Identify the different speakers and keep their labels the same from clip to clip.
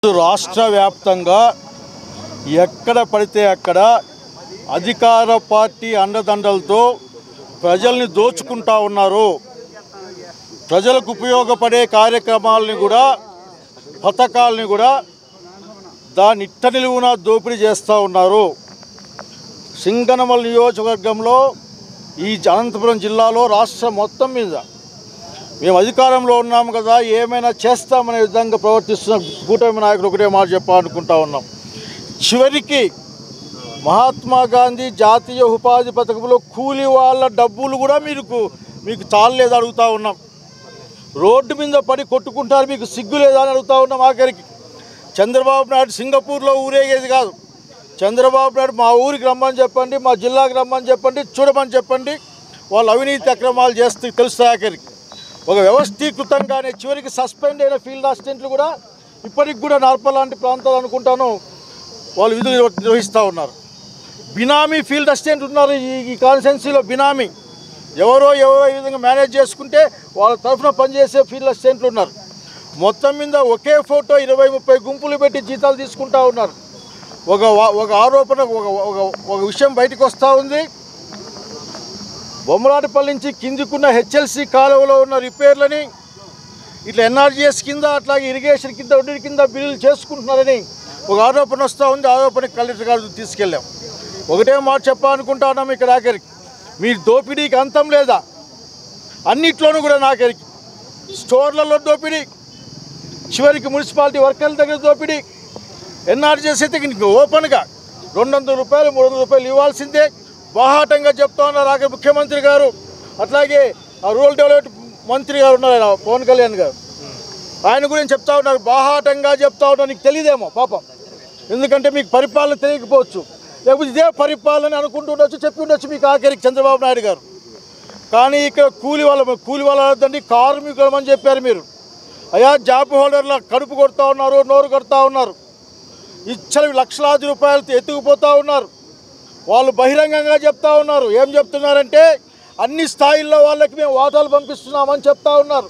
Speaker 1: రాష్ట్ర వ్యాప్తంగా ఎక్కడ పడితే అక్కడ అధికార పార్టీ అండదండలతో ప్రజల్ని దోచుకుంటా ఉన్నారు. ప్రజలకు ఉపయోగపడే కార్యక్రమాలని కూడా పథకాలని కూడా దాని ఇట్ట నిలువున దోపిడీ చేస్తూ ఉన్నారు. సింగనమల నియోజకవర్గంలో ఈ అనంతపురం జిల్లాలో రాష్ట్రం మొత్తం మీద మేము అధికారంలో ఉన్నాము కదా, ఏమైనా చేస్తామనే విధంగా ప్రవర్తిస్తున్న కూటమి నాయకులు ఒకటే మాట చెప్పాలనుకుంటా ఉన్నాం. చివరికి మహాత్మా గాంధీ జాతీయ ఉపాధి పథకంలో కూలి వాళ్ళ డబ్బులు కూడా మీకు చాలలేదు అడుగుతూ ఉన్నాం. రోడ్డు మీద పడి కొట్టుకుంటారు, మీకు సిగ్గు లేదా అని అడుగుతూ ఉన్నాం. ఆఖరికి చంద్రబాబు నాయుడు సింగపూర్లో ఊరేగేది కాదు. చంద్రబాబు నాయుడు మా ఊరికి రమ్మని చెప్పండి, మా జిల్లాకి రమ్మని చెప్పండి, చూడమని చెప్పండి, వాళ్ళు అవినీతి అక్రమాలు చేస్తే తెలుస్తాయి. ఆఖరికి ఒక వ్యవస్థీకృతంగానే చివరికి సస్పెండ్ అయిన ఫీల్డ్ అసిస్టెంట్లు కూడా ఇప్పటికి కూడా నార్పల్ లాంటి ప్రాంతాలు అనుకుంటాను వాళ్ళు విధులు నిర్వహిస్తూ ఉన్నారు. బినామీ ఫీల్డ్ అసిస్టెంట్ ఉన్నారు ఈ కాన్స్టిట్యున్సీలో. బినామీ ఎవరో ఈ విధంగా మేనేజ్ చేసుకుంటే వాళ్ళ తరఫున పనిచేసే ఫీల్డ్ అసిస్టెంట్లు ఉన్నారు. మొత్తం మీద ఒకే ఫోటో 20-30 గుంపులు పెట్టి జీతాలు తీసుకుంటా ఉన్నారు. ఒక ఆరోపణ ఒక విషయం బయటకు వస్తూ ఉంది. బొమ్మలాటపల్లి నుంచి కిందికున్న హెచ్ఎల్సి కాలువలో ఉన్న రిపేర్లని ఇట్లా ఎన్ఆర్జీఎస్ కింద అట్లాగే ఇరిగేషన్ కింద రెండింటి కింద బిల్లులు చేసుకుంటున్నారని ఒక ఆరోపణ వస్తూ ఉంది. ఆరోపణకి కలెక్టర్ గారు తీసుకెళ్ళాం. ఒకటే మాట చెప్పాలనుకుంటా ఉన్నాం. ఇక్కడ ఆఖరికి మీ దోపిడీకి అంతం లేదా? అన్నిట్లోనూ కూడా నాకరికి స్టోర్లలో దోపిడీ, చివరికి మున్సిపాలిటీ వర్కర్ల దగ్గర దోపిడీ. ఎన్ఆర్జీఎస్ అయితే ఓపెన్గా 200 రూపాయలు 300 రూపాయలు ఇవ్వాల్సిందే బాహాటంగా చెప్తా ఉన్నారు. ఆఖరి ముఖ్యమంత్రి గారు, అట్లాగే రూరల్ డెవలప్మెంట్ మంత్రి గారు ఉన్నారు, పవన్ కళ్యాణ్ గారు, ఆయన గురించి చెప్తా ఉన్నారు, బాహాటంగా చెప్తా ఉన్నారు. నీకు తెలియదేమో పాపం, ఎందుకంటే మీకు పరిపాలన తెలియకపోవచ్చు, లేకపోతే ఇదే పరిపాలన అనుకుంటూ ఉండొచ్చు, చెప్పి ఉండొచ్చు మీకు ఆఖరికి చంద్రబాబు నాయుడు గారు. కానీ ఇక్కడ కూలి వాళ్ళ వద్దండి, కార్మికులం అని చెప్పారు మీరు. అయా జాబ్ హోల్డర్ల కడుపు కొడతా ఉన్నారు, నోరు కొడతా ఉన్నారు, ఇచ్చలు లక్షలాది రూపాయలతో ఎత్తుకుపోతూ ఉన్నారు. వాళ్ళు బహిరంగంగా చెప్తా ఉన్నారు. ఏం చెప్తున్నారంటే అన్ని స్థాయిల్లో వాళ్ళకి మేము వాటాలు పంపిస్తున్నామని చెప్తా ఉన్నారు.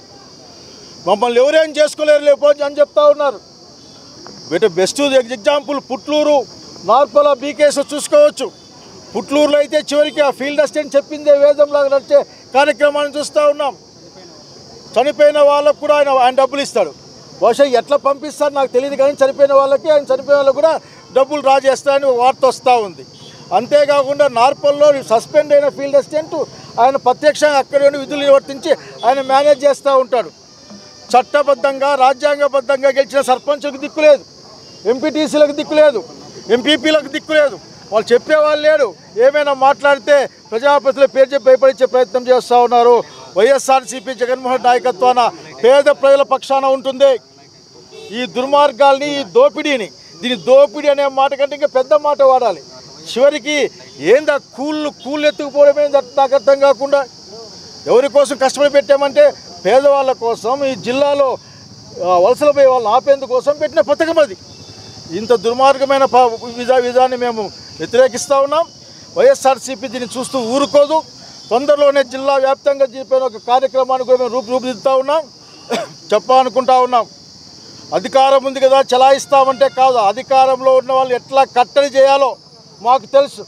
Speaker 1: మమ్మల్ని ఎవరేం చేసుకోలేరు లేకపోతే అని చెప్తా ఉన్నారు. బెస్ట్ ఎగ్జాంపుల్ పుట్లూరు నార్పల బీకేస్ చూసుకోవచ్చు. పుట్లూరులో అయితే చివరికి ఆ ఫీల్డ్ అసిస్టెంట్ చెప్పిందే వేదంలాగా నడిచే కార్యక్రమాన్ని చూస్తూ ఉన్నాం. చనిపోయిన వాళ్ళకు కూడా ఆయన డబ్బులు ఇస్తాడు. బహుశా ఎట్లా పంపిస్తారు నాకు తెలియదు, కానీ చనిపోయిన వాళ్ళకు కూడా డబ్బులు డ్రా చేస్తారని వార్త వస్తూ ఉంది. అంతేకాకుండా నార్పల్లో సస్పెండ్ అయిన ఫీల్డ్ అసిస్టెంట్ ఆయన ప్రత్యక్షంగా అక్కడి నుండి విధులు నిర్వర్తించి ఆయన మేనేజ్ చేస్తూ ఉంటాడు. చట్టబద్ధంగా రాజ్యాంగబద్ధంగా గెలిచిన సర్పంచులకు దిక్కులేదు, ఎంపీటీసీలకు దిక్కులేదు, ఎంపీపీలకు దిక్కులేదు, వాళ్ళు చెప్పేవాళ్ళు లేడు. ఏమైనా మాట్లాడితే ప్రజాప్రతినిధుల పేరు చెప్పి భయపడించే ప్రయత్నం చేస్తూ ఉన్నారు. వైఎస్ఆర్సీపీ జగన్మోహన్ నాయకత్వాన పేద ప్రజల పక్షాన ఉంటుంది. ఈ దుర్మార్గాల్ని, ఈ దోపిడీని, దీని దోపిడీ అనే మాట కంటే ఇంకా పెద్ద మాట వాడాలి. చివరికి ఏందా కూళ్ళు ఎత్తుకుపోవడమే నాకు అర్థం కాకుండా, ఎవరి కోసం కష్టపడి పెట్టామంటే పేదవాళ్ళ కోసం, ఈ జిల్లాలో వలసలపై వాళ్ళని ఆపేందుకోసం పెట్టిన పథకం అది. ఇంత దుర్మార్గమైన విధాన్ని మేము వ్యతిరేకిస్తూ ఉన్నాం. వైఎస్ఆర్సీపీ దీన్ని చూస్తూ ఊరుకోదు. తొందరలోనే జిల్లా వ్యాప్తంగా చెప్పిన ఒక కార్యక్రమాన్ని కూడా మేము రూపుదిద్దుతూ ఉన్నాం. చెప్పాలనుకుంటా ఉన్నాం. అధికారం ఉంది కదా చలాయిస్తామంటే కాదు, అధికారంలో ఉన్న వాళ్ళు ఎట్లా కట్టడి చేయాలో మాకు తెలుసు.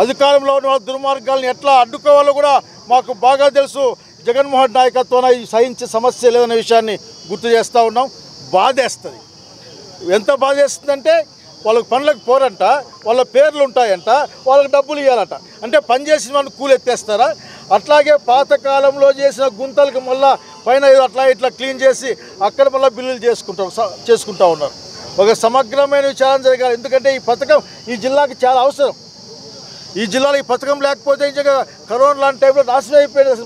Speaker 1: అధికారంలో ఉన్న వాళ్ళ దుర్మార్గాలను ఎట్లా అడ్డుకోవాలో కూడా మాకు బాగా తెలుసు. జగన్మోహన్ నాయకత్వాన ఈ సహించే సమస్య లేదనే విషయాన్ని గుర్తు చేస్తూ ఉన్నాం. బాధేస్తుంది. ఎంత బాధేస్తుందంటే వాళ్ళకి పనులకు పోరంట, వాళ్ళ పేర్లు ఉంటాయంట, వాళ్ళకి డబ్బులు ఇవ్వాలట. అంటే పనిచేసిన వాళ్ళు కూలి ఎత్తేస్తారా? అట్లాగే పాతకాలంలో చేసిన గుంతలకు మళ్ళీ పైన అట్లా ఇట్లా క్లీన్ చేసి అక్కడ మళ్ళీ బిల్లులు చేసుకుంటూ ఉన్నారు. ఒక సమగ్రమైన విచారణ జరగాలి. ఎందుకంటే ఈ పథకం ఈ జిల్లాకి చాలా అవసరం. ఈ జిల్లాలో ఈ పథకం లేకపోతే ఇంకా కరోనా లాంటి టైంలో నాశనం అయిపోయింది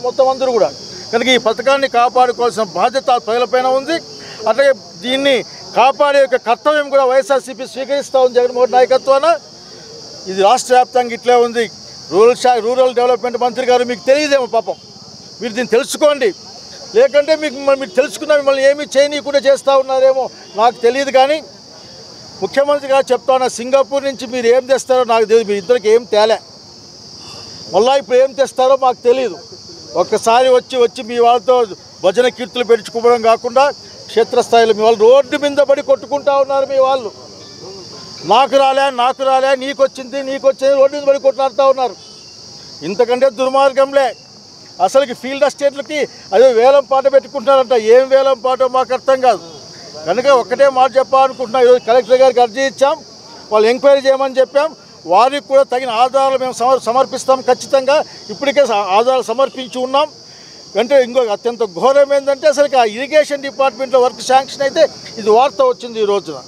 Speaker 1: మొత్తం అందరూ కూడా. కనుక ఈ పథకాన్ని కాపాడుకోవాల్సిన బాధ్యత ప్రజలపైన ఉంది. అట్లాగే దీన్ని కాపాడే యొక్క కర్తవ్యం కూడా వైఎస్ఆర్సీపీ స్వీకరిస్తూ ఉంది జగన్మోహన్ నాయకత్వాన. ఇది రాష్ట్ర వ్యాప్తంగా ఇట్లే ఉంది. రూరల్ డెవలప్మెంట్ మంత్రి గారు, మీకు తెలియదేమో పాపం, మీరు దీన్ని తెలుసుకోండి. లేకంటే మీరు తెలుసుకున్న మిమ్మల్ని ఏమీ చేయనీయకుండా చేస్తూ ఉన్నారేమో నాకు తెలియదు. కానీ ముఖ్యమంత్రి గారు చెప్తా ఉన్నా, సింగపూర్ నుంచి మీరు ఏం తెస్తారో నాకు తెలియదు. మీరు ఇద్దరికి ఏం తేలే, మళ్ళీ ఇప్పుడు ఏం తెస్తారో మాకు తెలియదు. ఒక్కసారి వచ్చి మీ వాళ్ళతో భజన కీర్తులు పెంచుకోవడం కాకుండా క్షేత్రస్థాయిలో మీ వాళ్ళు రోడ్డు మీద పడి కొట్టుకుంటా ఉన్నారు. మీ వాళ్ళు నాకు రాలే నీకు వచ్చింది రోడ్డు మీద పడి కొట్లాడుతూ ఉన్నారు. ఇంతకంటే దుర్మార్గంలే. అసలుకి ఫీల్డ్ ఎస్టేట్లకి అదే వేలం పాట పెట్టుకుంటున్నారంట. ఏం వేలం పాటో మాకు అర్థం కాదు. కనుక ఒక్కటే మాట చెప్పాలనుకుంటున్నాం. ఈరోజు కలెక్టర్ గారికి అర్జీ ఇచ్చాం, వాళ్ళు ఎంక్వైరీ చేయమని చెప్పాం. వారికి కూడా తగిన ఆధారాలు మేము సమర్పిస్తాం ఖచ్చితంగా. ఇప్పటికే ఆధారాలు సమర్పించి ఉన్నాం. అంటే ఇంకొక అత్యంత ఘోరం ఏంటంటే అసలు ఆ ఇరిగేషన్ డిపార్ట్మెంట్లో వర్క్ శాంక్షన్ అయితే ఇది వార్త వచ్చింది. ఈ రోజున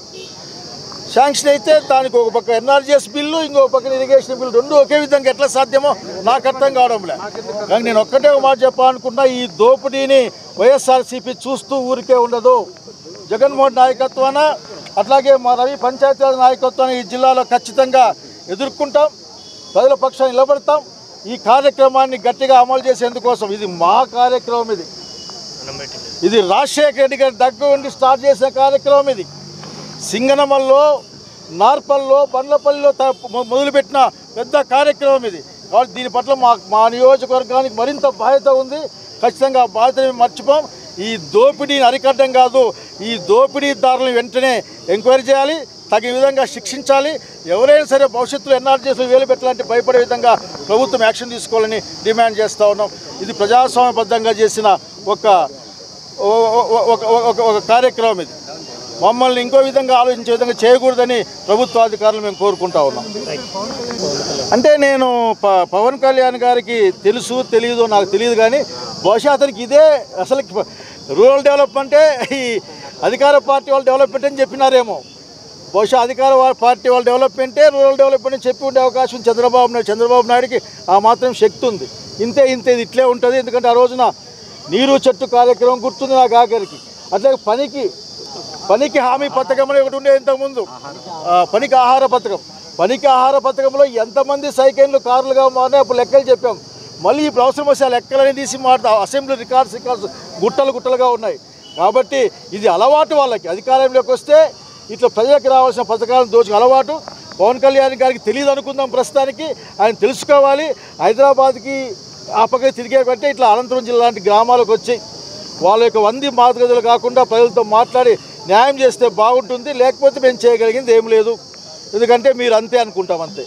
Speaker 1: శాంక్షన్ అయితే దానికి ఒక పక్క ఎన్ఆర్జీఎస్ బిల్లు, ఇంకో పక్కన ఇరిగేషన్ బిల్లు రెండు ఒకే విధంగా ఎట్లా సాధ్యమో నాకు అర్థం కావడంలే. కానీ నేను ఒక్కటే ఒక మాట చెప్పాలనుకున్నా, ఈ దోపిడీని వైఎస్ఆర్సీపీ చూస్తూ ఊరికే ఉండదు. జగన్మోహన్ నాయకత్వాన అట్లాగే మా రవి పంచాయతీరాజ్ నాయకత్వాన్ని ఈ జిల్లాలో ఖచ్చితంగా ఎదుర్కొంటాం, ప్రజల పక్షాన్ని నిలబడతాం. ఈ కార్యక్రమాన్ని గట్టిగా అమలు చేసేందుకోసం ఇది మా కార్యక్రమం. ఇది రాజశేఖర రెడ్డి గారి దగ్గర ఉండి స్టార్ట్ చేసిన కార్యక్రమం. ఇది సింగనమల్లో, నార్పల్లో, బండ్లపల్లిలో మొదలుపెట్టిన పెద్ద కార్యక్రమం ఇది. కాబట్టి దీని పట్ల మా నియోజకవర్గానికి మరింత బాధ్యత ఉంది. ఖచ్చితంగా ఆ బాధ్యతని మర్చిపోం. ఈ దోపిడీని అరికట్టడం కాదు, ఈ దోపిడీదారులను వెంటనే ఎంక్వైరీ చేయాలి, తగిన విధంగా శిక్షించాలి. ఎవరైనా సరే భవిష్యత్తులో ఎన్ఆర్జీఎస్లో వేలు పెట్టాలంటే భయపడే విధంగా ప్రభుత్వం యాక్షన్ తీసుకోవాలని డిమాండ్ చేస్తూ ఉన్నాం. ఇది ప్రజాస్వామ్యబద్ధంగా చేసిన ఒక కార్యక్రమం. ఇది మమ్మల్ని ఇంకో విధంగా ఆలోచించే విధంగా చేయకూడదని ప్రభుత్వాధికారులు మేము కోరుకుంటా ఉన్నాం. అంటే నేను పవన్ కళ్యాణ్ గారికి తెలుసు తెలియదు నాకు తెలియదు, కానీ బహుశా అతనికి ఇదే అసలు రూరల్ డెవలప్మెంటే ఈ అధికార పార్టీ వాళ్ళు డెవలప్మెంట్ అని చెప్పినారేమో. బహుశా అధికార పార్టీ వాళ్ళ డెవలప్మెంటే రూరల్ డెవలప్మెంట్ అని చెప్పి ఉండే అవకాశం చంద్రబాబు నాయుడికి ఆ మాత్రం శక్తి ఉంది. ఇంతే ఇది ఇట్లే ఉంటుంది. ఎందుకంటే ఆ రోజున నీరు చెట్టు కార్యక్రమం గుర్తుంది నాకు ఆఖరికి. అట్లాగే పనికి హామీ పథకం అని ఒకటి ఉండేది ఇంతకుముందు, పనికి ఆహార పథకంలో ఎంతమంది సైకిళ్ళు కార్లుగా మారినాయి అప్పుడు లెక్కలు చెప్పాం. మళ్ళీ ఇప్పుడు అవసరం వస్తే ఆ లెక్కలని తీసి మారుతా అసెంబ్లీ రికార్డ్స్ గుట్టలుగా ఉన్నాయి. కాబట్టి ఇది అలవాటు వాళ్ళకి. అధికారంలోకి వస్తే ఇట్లా ప్రజలకు రావాల్సిన పథకాలను దోచుకు అలవాటు. పవన్ కళ్యాణ్ గారికి తెలియదు అనుకుందాం ప్రస్తుతానికి, ఆయన తెలుసుకోవాలి. హైదరాబాద్కి ఆ పక్కన తిరిగే కంటే ఇట్లా అనంతపురం జిల్లా లాంటి గ్రామాలకు వచ్చి వాళ్ళ యొక్క 100 మాతృగదులు కాకుండా ప్రజలతో మాట్లాడి న్యాయం చేస్తే బాగుంటుంది. లేకపోతే మేము చేయగలిగింది ఏం లేదు. ఎందుకంటే మీరు అంతే అనుకుంటాం, అంతే.